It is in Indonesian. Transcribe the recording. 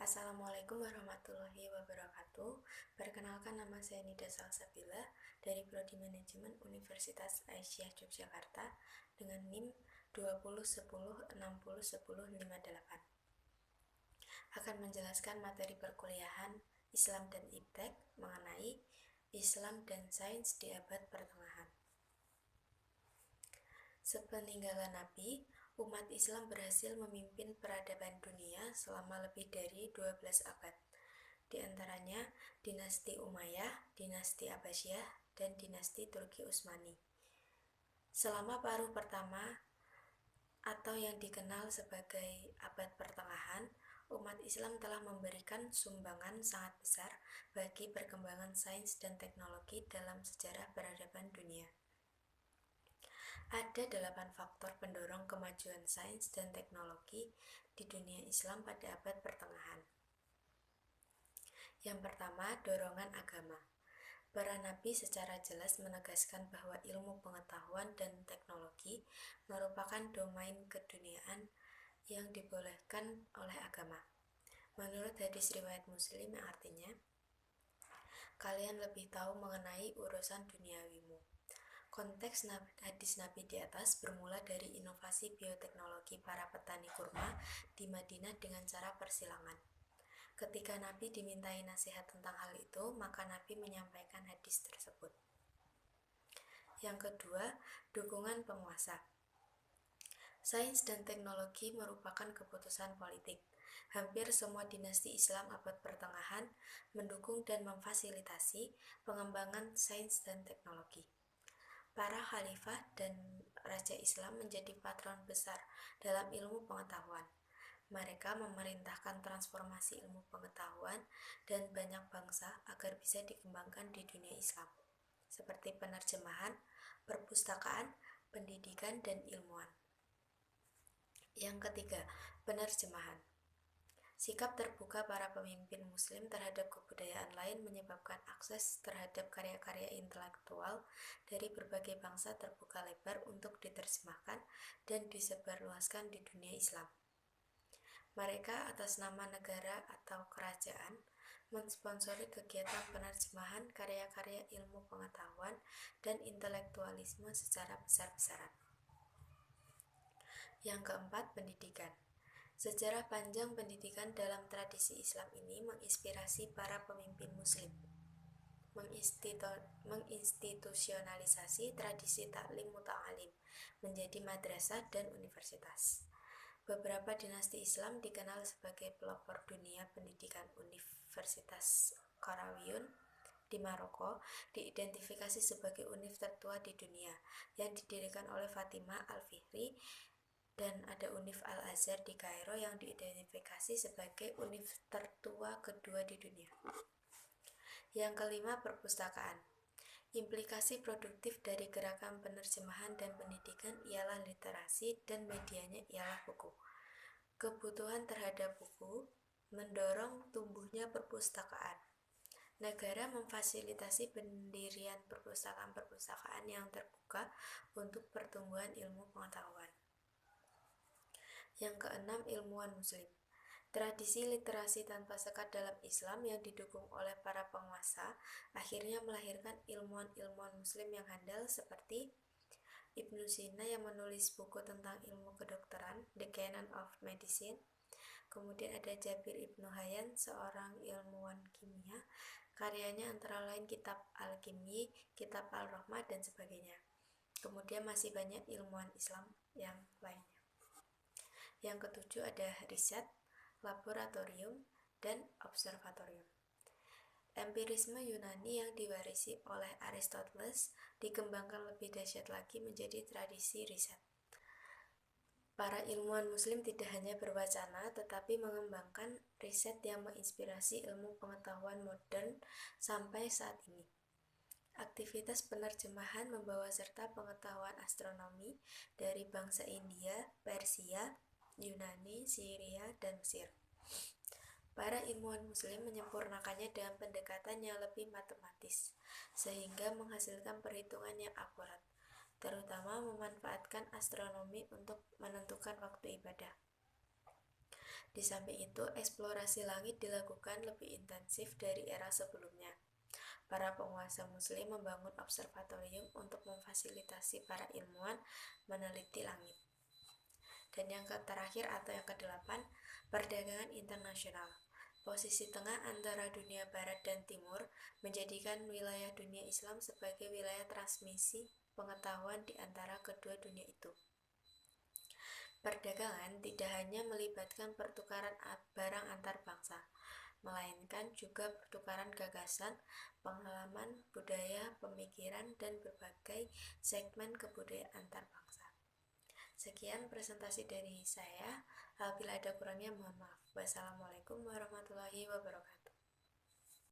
Assalamualaikum warahmatullahi wabarakatuh. Perkenalkan, nama saya Nida Salsabila dari Prodi Manajemen Universitas Aisyah Yogyakarta dengan NIM 2010601058. Akan menjelaskan materi perkuliahan Islam dan Iptek mengenai Islam dan Sains di abad pertengahan. Sepeninggalan Nabi, umat Islam berhasil memimpin peradaban dunia selama lebih dari 12 abad. Di antaranya dinasti Umayyah, dinasti Abbasiyah, dan dinasti Turki Utsmani. Selama paruh pertama atau yang dikenal sebagai abad pertengahan, umat Islam telah memberikan sumbangan sangat besar bagi perkembangan sains dan teknologi dalam sejarah peradaban dunia. Ada 8 faktor pendorong kemajuan sains dan teknologi di dunia Islam pada abad pertengahan. Yang pertama, dorongan agama. Para nabi secara jelas menegaskan bahwa ilmu pengetahuan dan teknologi merupakan domain keduniaan yang dibolehkan oleh agama. Menurut hadis riwayat Muslim yang artinya, kalian lebih tahu mengenai urusan duniawimu. Konteks hadis Nabi di atas bermula dari inovasi bioteknologi para petani kurma di Madinah dengan cara persilangan. Ketika Nabi dimintai nasihat tentang hal itu, maka Nabi menyampaikan hadis tersebut. Yang kedua, dukungan penguasa. Sains dan teknologi merupakan keputusan politik. Hampir semua dinasti Islam abad pertengahan mendukung dan memfasilitasi pengembangan sains dan teknologi. Para khalifah dan raja Islam menjadi patron besar dalam ilmu pengetahuan. Mereka memerintahkan transformasi ilmu pengetahuan dan banyak bangsa agar bisa dikembangkan di dunia Islam, seperti penerjemahan, perpustakaan, pendidikan, dan ilmuwan. Yang ketiga, penerjemahan. Sikap terbuka para pemimpin muslim terhadap kebudayaan lain menyebabkan akses terhadap karya-karya intelektual dari berbagai bangsa terbuka lebar untuk diterjemahkan dan disebarluaskan di dunia Islam. Mereka atas nama negara atau kerajaan mensponsori kegiatan penerjemahan karya-karya ilmu pengetahuan dan intelektualisme secara besar-besaran. Yang keempat, pendidikan. Sejarah panjang pendidikan dalam tradisi Islam ini menginspirasi para pemimpin muslim menginstitusionalisasi tradisi taklim muta'alim menjadi madrasah dan universitas. Beberapa dinasti Islam dikenal sebagai pelopor dunia pendidikan. Universitas Qarawiyun di Maroko diidentifikasi sebagai univ tertua di dunia yang didirikan oleh Fatimah Al-Fihri, dan ada Univ Al-Azhar di Kairo yang diidentifikasi sebagai univ tertua kedua di dunia. Yang kelima, perpustakaan. Implikasi produktif dari gerakan penerjemahan dan pendidikan ialah literasi dan medianya ialah buku. Kebutuhan terhadap buku mendorong tumbuhnya perpustakaan. Negara memfasilitasi pendirian perpustakaan-perpustakaan yang terbuka untuk pertumbuhan ilmu pengetahuan. Yang keenam, ilmuwan muslim. Tradisi literasi tanpa sekat dalam Islam yang didukung oleh para penguasa akhirnya melahirkan ilmuwan-ilmuwan muslim yang handal seperti Ibnu Sina yang menulis buku tentang ilmu kedokteran, The Canon of Medicine. Kemudian ada Jabir Ibnu Hayyan, seorang ilmuwan kimia. Karyanya antara lain kitab Al-Kimi, kitab Al-Rahmah, dan sebagainya. Kemudian masih banyak ilmuwan Islam yang lainnya. Yang ketujuh ada riset, laboratorium, dan observatorium. Empirisme Yunani yang diwarisi oleh Aristoteles dikembangkan lebih dahsyat lagi menjadi tradisi riset. Para ilmuwan muslim tidak hanya berwacana tetapi mengembangkan riset yang menginspirasi ilmu pengetahuan modern sampai saat ini. Aktivitas penerjemahan membawa serta pengetahuan astronomi dari bangsa India, Persia, Yunani, Syria, dan Mesir. Para ilmuwan muslim menyempurnakannya dengan pendekatan yang lebih matematis, sehingga menghasilkan perhitungan yang akurat, terutama memanfaatkan astronomi untuk menentukan waktu ibadah. Di samping itu, eksplorasi langit dilakukan lebih intensif dari era sebelumnya. Para penguasa Muslim membangun observatorium untuk memfasilitasi para ilmuwan meneliti langit. Dan yang terakhir atau yang kedelapan, perdagangan internasional. Posisi tengah antara dunia barat dan timur menjadikan wilayah dunia Islam sebagai wilayah transmisi pengetahuan di antara kedua dunia itu. Perdagangan tidak hanya melibatkan pertukaran barang antar bangsa, melainkan juga pertukaran gagasan, pengalaman, budaya, pemikiran, dan berbagai segmen kebudayaan antar bangsa. Sekian presentasi dari saya. Apabila ada kurangnya mohon maaf. Wassalamualaikum warahmatullahi wabarakatuh.